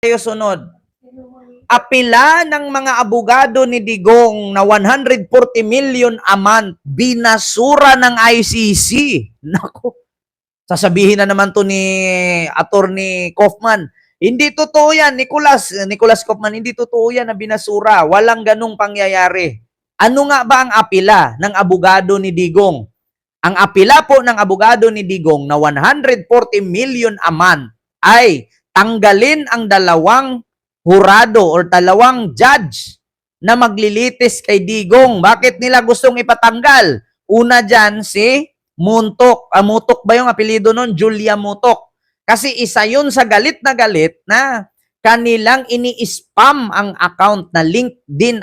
Tayo sunod. Apila ng mga abogado ni Digong na 140 million a month binasura ng ICC. Nako. Sasabihin na naman to ni Attorney Kaufman. Hindi totoo yan, Nicholas Kaufman, hindi totoo yan na binasura. Walang ganung pangyayari. Ano nga ba ang apila ng abogado ni Digong? Ang apila po ng abogado ni Digong na 140 million a month ay tanggalin ang dalawang hurado or dalawang judge na maglilitis kay Digong. Bakit nila gustong ipatanggal? Una dyan si Muntok. Mutok ba yung apelido nun? Julia Mutok. Kasi isa yun sa galit na kanilang ini-spam ang account na LinkedIn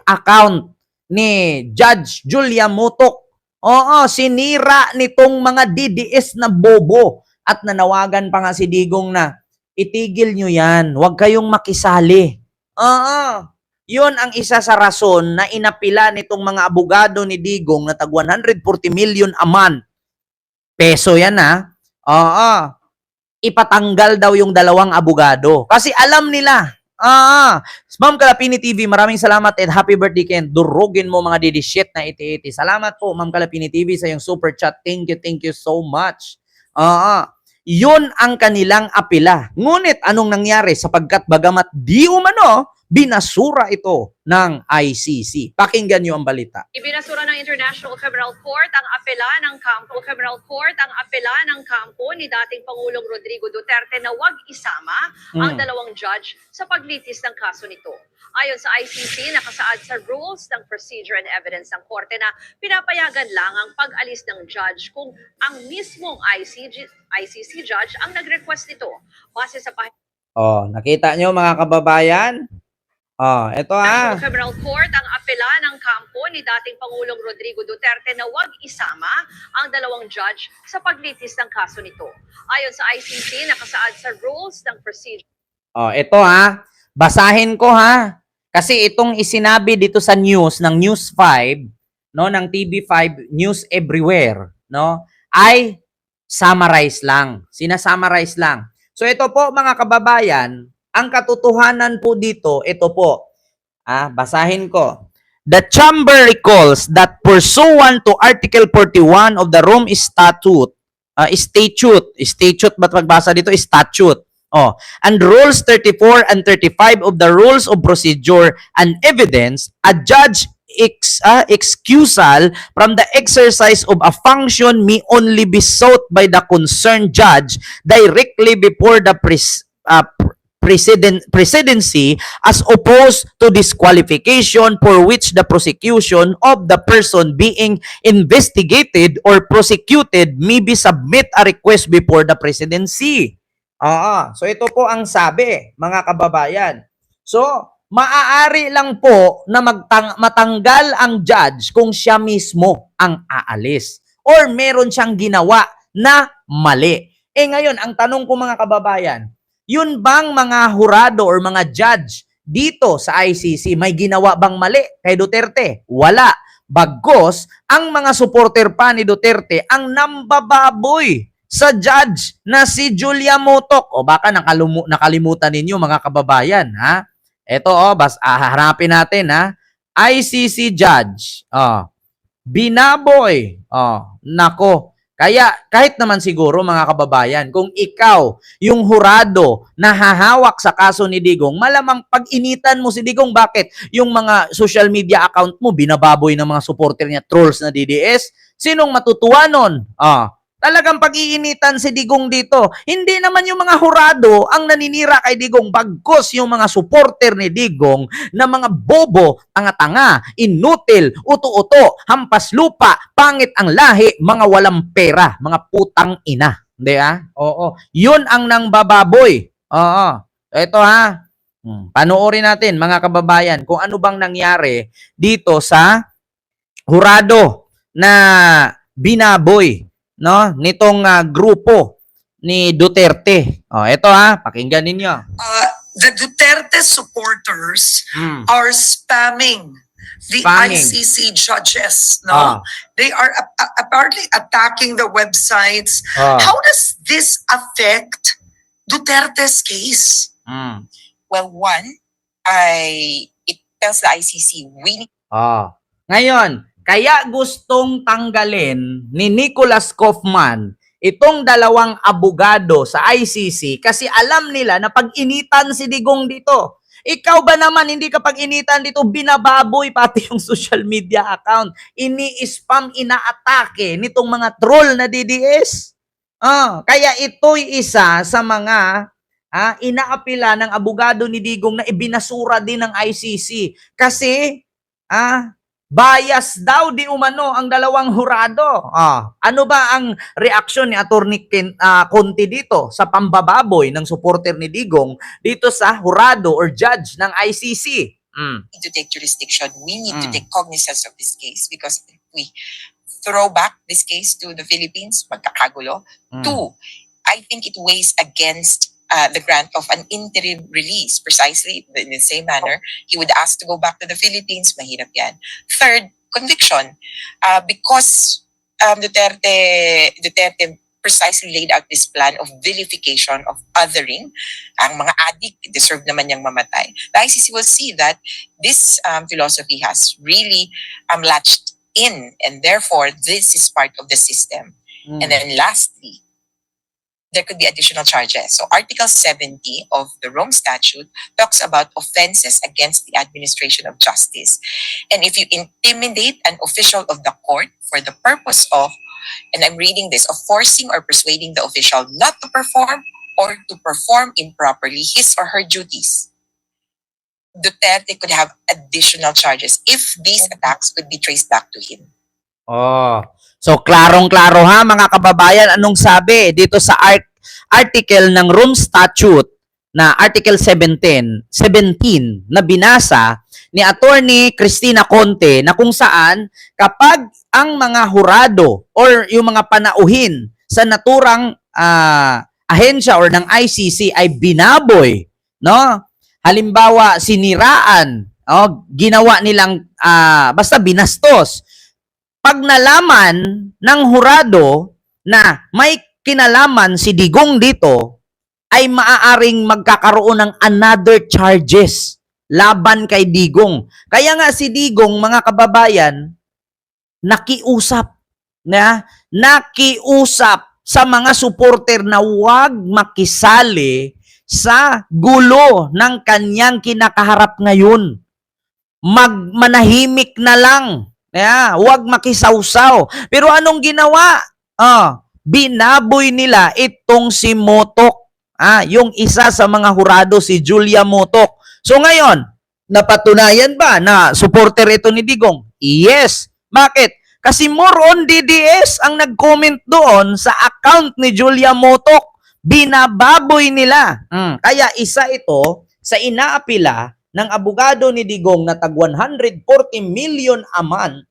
account ni Judge Julia Mutok. Oo, sinira nitong mga DDS na bobo at nanawagan pa nga si Digong na itigil nyo yan, huwag kayong makisali. Oo, yun ang isa sa rason na inapila nitong mga abogado ni Digong na tag 140 million a month. Peso yan ha. Oo, ipatanggal daw yung dalawang abogado. Kasi alam nila. Ma'am Kalapini TV, maraming salamat at happy birthday Ken. Durugin mo mga didishit na iti-iti. Salamat po Ma'am Kalapini TV sa yung super chat. Thank you so much. Yun ang kanilang apila. Ngunit anong nangyari sapagkat bagamat di umano, binasura ito ng ICC. Pakinggan niyo ang balita. Ibinasura ng International Criminal Court ang apela ng kampo ni dating Pangulong Rodrigo Duterte na wag isama ang dalawang judge sa paglitis ng kaso nito. Ayon sa ICC, nakasaad sa Rules ng Procedure and Evidence ng Korte na pinapayagan lang ang pag-alis ng judge kung ang mismong ICC judge ang nag-request nito. Base sa nakita nyo mga kababayan? Ito National Criminal Court ang apela ng kampo ni dating Pangulong Rodrigo Duterte na wag isama ang dalawang judge sa paglitis ng kaso nito. Ayon sa ICC, nakasaad sa Rules ng Procedure. Ito basahin ko kasi itong isinabi dito sa news ng News 5, no, ng TV5 News Everywhere, no, ay summarize lang. Sinasummarize lang. So ito po mga kababayan, ang katotohanan po dito, ito po. Basahin ko. The chamber recalls that pursuant to Article 41 of the Rome Statute, ba't magbasa dito? Statute. And Rules 34 and 35 of the Rules of Procedure and Evidence, a judge excusal from the exercise of a function may only be sought by the concerned judge directly before the presidency as opposed to disqualification for which the prosecution of the person being investigated or prosecuted may be submit a request before the presidency. So ito po ang sabi, mga kababayan. So, maaari lang po na matanggal ang judge kung siya mismo ang aalis or meron siyang ginawa na mali. Ngayon, ang tanong ko mga kababayan, yun bang mga hurado or mga judge dito sa ICC may ginawa bang mali kay Duterte? Wala. Bagkus, ang mga supporter pa ni Duterte ang nambababoy sa judge na si Julia Mutok. O baka nakalimutan ninyo mga kababayan, Ito harapin natin, ICC judge. Binaboy. Nako. Kaya kahit naman siguro mga kababayan, kung ikaw yung hurado na hahawak sa kaso ni Digong, malamang pag-initan mo si Digong. Bakit? Yung mga social media account mo, binababoy ng mga supporter niya, trolls na DDS. Sinong matutuwa nun? Talagang pag-iinitan si Digong dito. Hindi naman yung mga hurado ang naninira kay Digong, bagkus yung mga supporter ni Digong na mga bobo, tanga-tanga, inutil, uto-uto, hampas lupa, pangit ang lahi, mga walang pera, mga putang ina. Hindi Oo. Yun ang nang bababoy. Ito panoorin natin mga kababayan kung ano bang nangyari dito sa hurado na binaboy, no, nitong grupo ni Duterte. Ito pakinggan ninyo. The Duterte supporters are spamming the ICC judges, no? They are apparently attacking the websites. How does this affect Duterte's case? Mm. Well, one, it tells the ICC we need Oh. Ngayon, kaya gustong tanggalin ni Nicholas Kaufman itong dalawang abogado sa ICC kasi alam nila na pag-initan si Digong dito. Ikaw ba naman, hindi ka pag-initan dito, binababoy pati yung social media account. Ini-spam, inaatake nitong mga troll na DDS. Kaya ito'y isa sa mga inaapila ng abogado ni Digong na ibinasura din ng ICC. Kasi, bias daw di umano ang dalawang hurado. Ano ba ang reaksyon ni Attorney Conti dito sa pambababoy ng supporter ni Digong dito sa hurado or judge ng ICC? to take jurisdiction. We need to take cognizance of this case because if we throw back this case to the Philippines, magkakagulo. Two, I think it weighs against the grant of an interim release. Precisely in the same manner, he would ask to go back to the Philippines. Mahirap yan. Third, conviction. Because Duterte precisely laid out this plan of vilification, of othering. Ang mga addict, deserve naman niyang mamatay. The ICC will see that this philosophy has really latched in, and therefore, this is part of the system. And then lastly, there could be additional charges. So Article 70 of the Rome Statute talks about offenses against the administration of justice. And if you intimidate an official of the court for the purpose of, and I'm reading this, of forcing or persuading the official not to perform or to perform improperly his or her duties, Duterte could have additional charges if these attacks could be traced back to him. So, klarong-klaro ha, mga kababayan, anong sabi dito sa article ng Rome Statute na Article 17 na binasa ni Attorney Cristina Conte na kung saan kapag ang mga hurado or yung mga panauhin sa naturang ahensya or ng ICC ay binaboy, no? Halimbawa, siniraan, ginawa nilang basta binastos. Pag nalaman ng hurado na may kinalaman si Digong dito, ay maaaring magkakaroon ng another charges laban kay Digong. Kaya nga si Digong, mga kababayan, nakiusap sa mga supporter na huwag makisali sa gulo ng kanyang kinakaharap ngayon. Manahimik na lang. Huwag makisawsaw. Pero anong ginawa? Binaboy nila itong si Motok. Yung isa sa mga hurado, si Julia Motok. So ngayon, napatunayan ba na supporter ito ni Digong? Yes. Bakit? Kasi more on DDS ang nag-comment doon sa account ni Julia Motok. Binababoy nila. Kaya isa ito sa inaapila ng abogado ni Digong na tag 140 million a month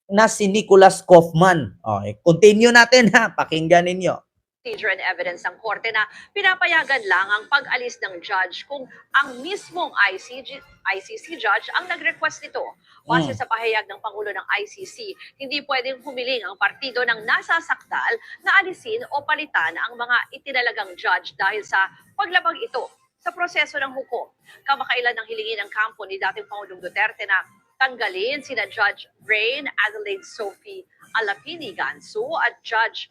na si Nicholas Kaufman. Continue natin ha, pakinggan ninyo. Procedure and evidence ng korte na pinapayagan lang ang pag-alis ng judge kung ang mismong ICC judge ang nag-request nito. Base sa pahayag ng Pangulo ng ICC, hindi pwedeng humiling ang partido ng nasasakdal na alisin o palitan ang mga itinalagang judge dahil sa paglabag ito sa proseso ng hukom. Kamakailan ng hilingin ng kampo ni dating Pangulong Duterte na tanggalin sina Judge Brain Adelaide Sophie Alapini Gansu at Judge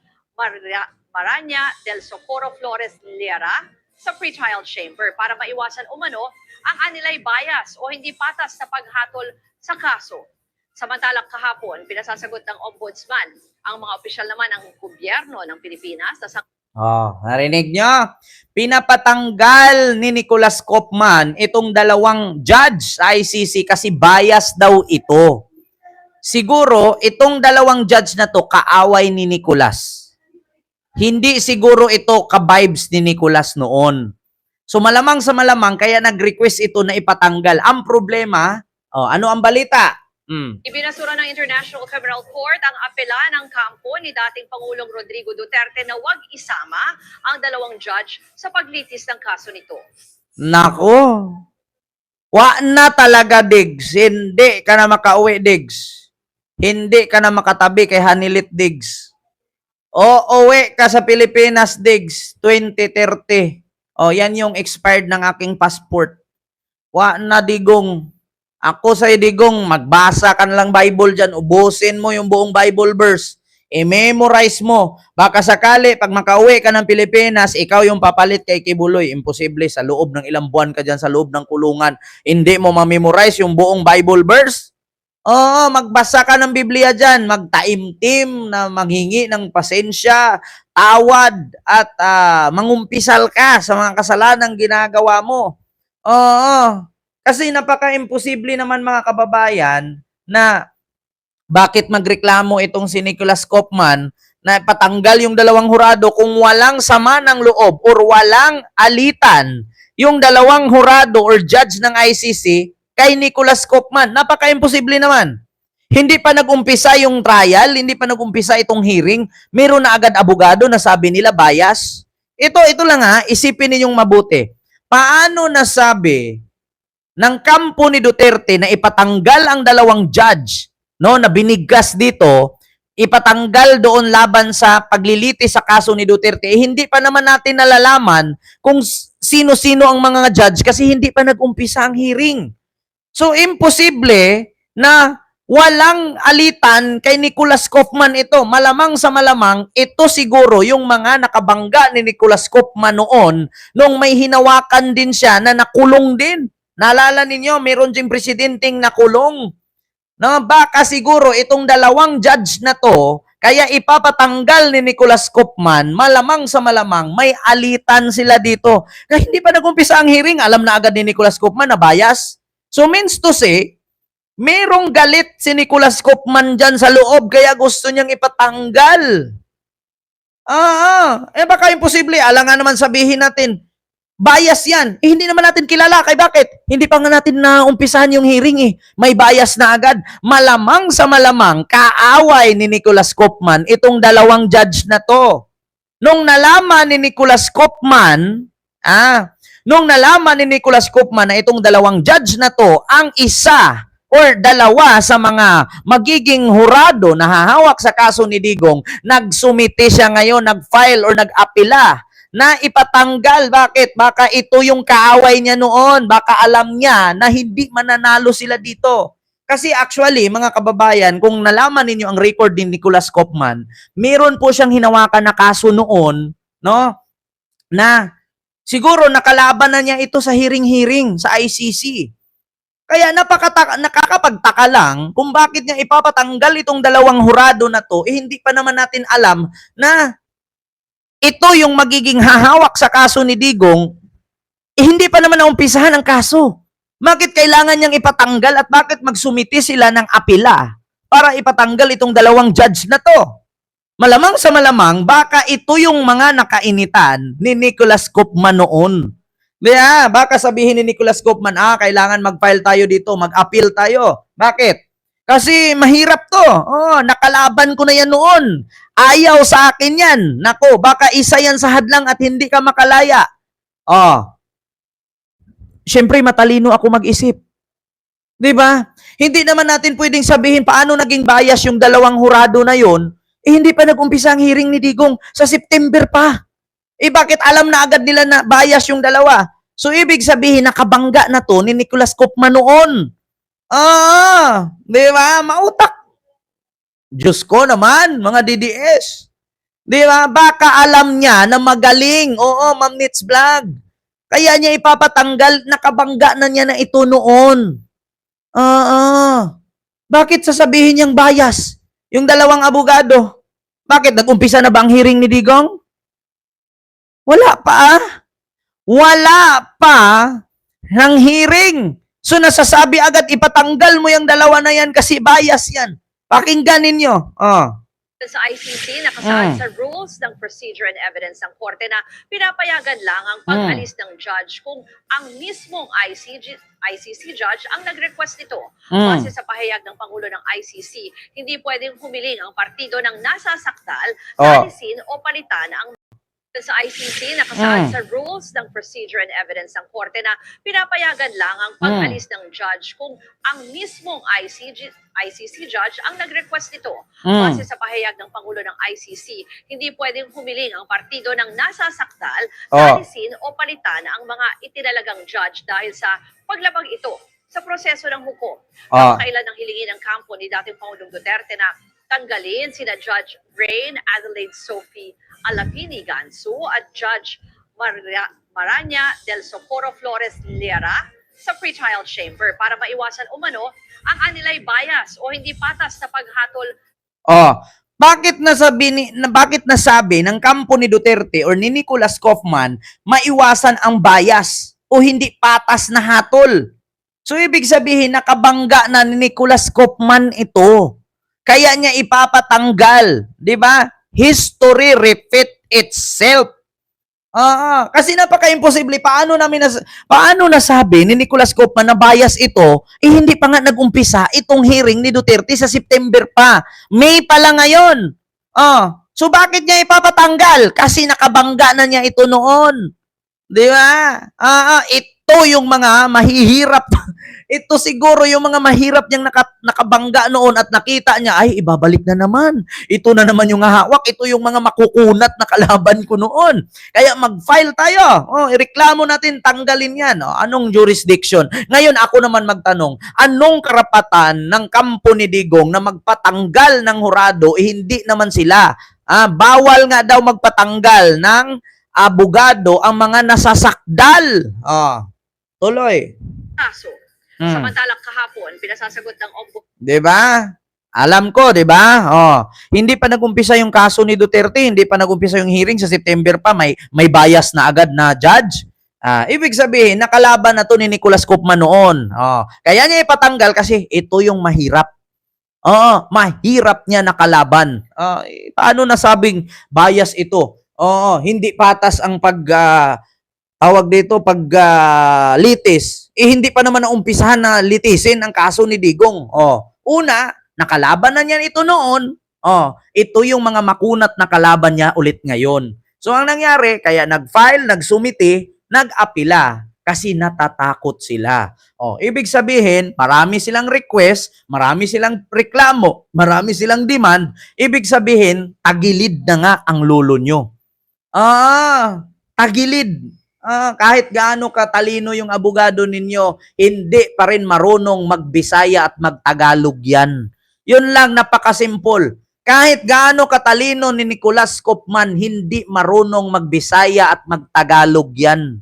Maranya del Socorro Flores Liara sa pretrial chamber para maiwasan umano ang anilay bias o hindi patas na paghatol sa kaso. Samantalang kahapon, pinasasagot ng ombudsman ang mga opisyal naman ng gobyerno ng Pilipinas na narinig nyo? Pinapatanggal ni Nicholas Kaufman itong dalawang judge sa ICC kasi bias daw ito. Siguro, itong dalawang judge na to kaaway ni Nicholas. Hindi siguro ito ka-vibes ni Nicholas noon. So malamang sa malamang, kaya nag-request ito na ipatanggal. Ang problema, ano ang balita? Ibinasura ng International Criminal Court ang apela ng kampo ni dating Pangulong Rodrigo Duterte na huwag isama ang dalawang judge sa paglitis ng kaso nito. Nako. Wa na talaga, Diggs. Hindi ka na makauwi, Diggs. Hindi ka na makatabi kay Hanilit, Diggs. Uwi ka sa Pilipinas, Diggs, 2030. Oh, yan yung expired ng aking passport. Wa na digong. Ako sa digong, magbasa ka na lang Bible dyan, ubusin mo yung buong Bible verse. I-memorize mo. Baka sakali, pag makauwi ka ng Pilipinas, ikaw yung papalit kay Kibuloy. Imposible, sa loob ng ilang buwan ka dyan, sa loob ng kulungan. Hindi mo ma-memorize yung buong Bible verse. Oo, magbasa ka ng Biblia dyan, magtaimtim na maghingi ng pasensya, tawad, at mangumpisal ka sa mga kasalanang ginagawa mo. Oo, kasi napaka-imposible naman mga kababayan na bakit magreklamo itong si Nicholas Kopman na patanggal yung dalawang hurado kung walang sama ng loob or walang alitan yung dalawang hurado or judge ng ICC kay Nicholas Kopman. Napaka-imposible naman. Hindi pa nag-umpisa yung trial, hindi pa nag-umpisa itong hearing, meron na agad abogado na sabi nila bias. Ito lang isipin ninyong mabuti. Paano nasabi ng kampo ni Duterte na ipatanggal ang dalawang judge, no, na binigkas dito, ipatanggal doon laban sa paglilitis sa kaso ni Duterte, hindi pa naman natin nalalaman kung sino-sino ang mga judge kasi hindi pa nag-umpisa ang hearing. So, imposible na walang alitan kay Nicholas Kopman ito. Malamang sa malamang, ito siguro yung mga nakabangga ni Nicholas Kopman noon nung may hinawakan din siya na nakulong din. Naalala ninyo, meron ding presidenteng nakulong. Na baka siguro itong dalawang judge na to, kaya ipapatanggal ni Nicholas Kopman, malamang sa malamang, may alitan sila dito. Kaya hindi pa nag-umpisa ang hearing, alam na agad ni Nicholas Kopman na bias. So means to say, merong galit si Nicholas Kopman dyan sa loob, kaya gusto niyang ipatanggal. Baka imposible. Alam nga naman sabihin natin, bias yan. Hindi naman natin kilala. Kaya bakit? Hindi pa nga natin naumpisahan yung hearing eh. May bias na agad. Malamang sa malamang, kaaway ni Nicholas Kopman itong dalawang judge na to. Nung nalaman ni Nicholas Kopman, na itong dalawang judge na to, ang isa or dalawa sa mga magiging hurado na hahawak sa kaso ni Digong, nagsumite siya ngayon, nag-file or nag-apila na ipatanggal. Bakit? Baka ito yung kaaway niya noon. Baka alam niya na hindi mananalo sila dito. Kasi actually, mga kababayan, kung nalaman ninyo ang record ni Nicholas Kopman, meron po siyang hinawakan na kaso noon, no? Na siguro nakalaban na niya ito sa hearing-hearing sa ICC. Kaya nakakapagtaka lang kung bakit niya ipapatanggal itong dalawang hurado na to, hindi pa naman natin alam na ito yung magiging hahawak sa kaso ni Digong, hindi pa naman naumpisahan ang kaso. Bakit kailangan niyang ipatanggal at bakit magsumiti sila ng apela para ipatanggal itong dalawang judge na to? Malamang sa malamang, baka ito yung mga nakainitan ni Nicholas Kopman noon. Baka sabihin ni Nicholas Kopman, kailangan mag-file tayo dito, mag-appeal tayo. Bakit? Kasi mahirap to. Nakalaban ko na yan noon. Ayaw sa akin yan. Nako, baka isa yan sa hadlang at hindi ka makalaya. Siyempre, matalino ako mag-isip. Diba? Hindi naman natin pwedeng sabihin paano naging bias yung dalawang hurado na yon. Hindi pa nag-umpisa ang hearing ni Digong. Sa September pa. Bakit alam na agad nila na bias yung dalawa? So, ibig sabihin, nakabangga na to ni Nicholas Kopman noon. Diba? Mautak. Diyos ko naman, mga DDS. Diba? Baka alam niya na magaling. Oo, Ma'am Nits Vlog. Kaya niya ipapatanggal, nakabangga na niya na ito noon. Bakit sasabihin niyang bias? Yung dalawang abogado. Bakit? Nag-umpisa na ba ang hearing ni Digong? Wala pa. Wala pa ng hearing. So nasasabi agad, ipatanggal mo yung dalawa na yan kasi bias yan. Pakinggan ninyo. Sa ICC, nakasaad sa rules ng procedure and evidence ng korte na pinapayagan lang ang pag-alis ng judge kung ang mismong ICC judge ang nag-request nito. Base sa pahayag ng Pangulo ng ICC, hindi pwedeng humiling ang partido ng nasasaktal na alisin o palitan ang Sa ICC, nakasaad sa Rules ng Procedure and Evidence ng Korte na pinapayagan lang ang pag-alis ng judge kung ang mismong ICC judge ang nag-request nito. Base sa pahayag ng Pangulo ng ICC, hindi pwedeng humiling ang partido ng nasasakdal na alisin o palitan ang mga itinalagang judge dahil sa paglabag ito sa proseso ng hukom. Kailan nang hilingin ng kampo ni dating Pangulong Duterte na tanggalin sina Judge Rain Adelaide Sophie Alapini Gansu at Judge Maranya del Socorro Flores Liera sa pretrial chamber para maiwasan umano ang anilay bias o hindi patas na paghatol. Bakit nasabi ng kampo ni Duterte or ni Nicolas Kaufman maiwasan ang bias o hindi patas na hatol? So ibig sabihin nakabangga na ni Nicolas Kaufman ito. Kaya niya ipapatanggal, 'di ba? History repeat itself. Kasi napaka-imposible. Paano nasabi ni Nicolas Kaufman na bias ito, hindi pa nga nag-umpisa itong hearing ni Duterte sa September pa. May pa lang ngayon. So bakit niya ipapatanggal? Kasi nakabangga na niya ito noon. 'Di ba? Ito yung mga mahihirap. Ito siguro yung mga mahirap niyang nakabangga noon at nakita niya, ay, ibabalik na naman. Ito na naman yung hawak. Ito yung mga makukunat na kalaban ko noon. Kaya mag-file tayo. Ireklamo natin, tanggalin yan. Anong jurisdiction? Ngayon, ako naman magtanong, anong karapatan ng kampo ni Digong na magpatanggal ng hurado? Hindi naman sila. Bawal nga daw magpatanggal ng abogado ang mga nasasakdal. Tuloy. Kaso, samantalang kahapon, pinasasagot ng ombudsman. 'Di ba? Alam ko, 'di ba? Hindi pa nag-umpisa yung kaso ni Duterte, hindi pa nag-umpisa yung hearing sa September pa, may bias na agad na judge. Ibig sabihin, nakalaban na to ni Nicolas Kaufman noon. Kaya niya ipatanggal kasi ito yung mahirap. Mahirap niya nakalaban. Paano nasabing bias ito? Hindi patas ang litis. Hindi pa naman naumpisahan na litisin ang kaso ni Digong. Una, nakalaban na niyan ito noon. Ito yung mga makunat na kalaban niya ulit ngayon. So, ang nangyari, kaya nag-file, nagsumiti, nag-apila kasi natatakot sila. Ibig sabihin, marami silang request, marami silang reklamo, marami silang demand. Ibig sabihin, tagilid na nga ang lolo nyo. Tagilid. Kahit gaano katalino yung abogado ninyo, hindi pa rin marunong magbisaya at magtagalog yan. Yun lang, napakasimpol. Kahit gaano katalino ni Nicolas Kaufman, hindi marunong magbisaya at magtagalog yan.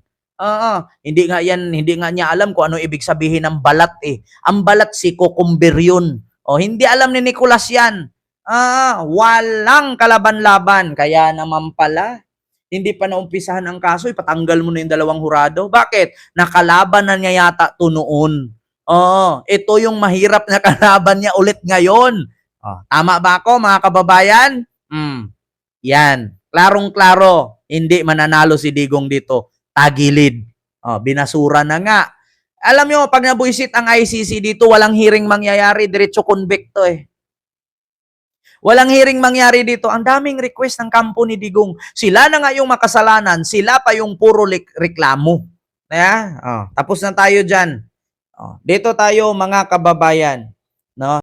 Hindi nga niya alam kung ano ibig sabihin ng balat eh. Ang balat si Cucumber yun. Hindi alam ni Nicolas yan. Walang kalaban-laban. Kaya naman pala, hindi pa naumpisahan ang kaso, ipatanggal mo na yung dalawang hurado. Bakit? Nakalaban na niya yata ito noon. Ito yung mahirap na kalaban niya ulit ngayon. Tama ba ako, mga kababayan? Yan. Klarong-klaro. Hindi mananalo si Digong dito. Tagilid. Binasura na nga. Alam nyo, pag nabuisit ang ICC dito, walang hearing mangyayari. Diretso convicto eh. Walang hearing mangyari dito. Ang daming request ng kampo ni Digong. Sila na nga yung makasalanan. Sila pa yung puro reklamo. Tapos na tayo dyan. Dito tayo mga kababayan. No?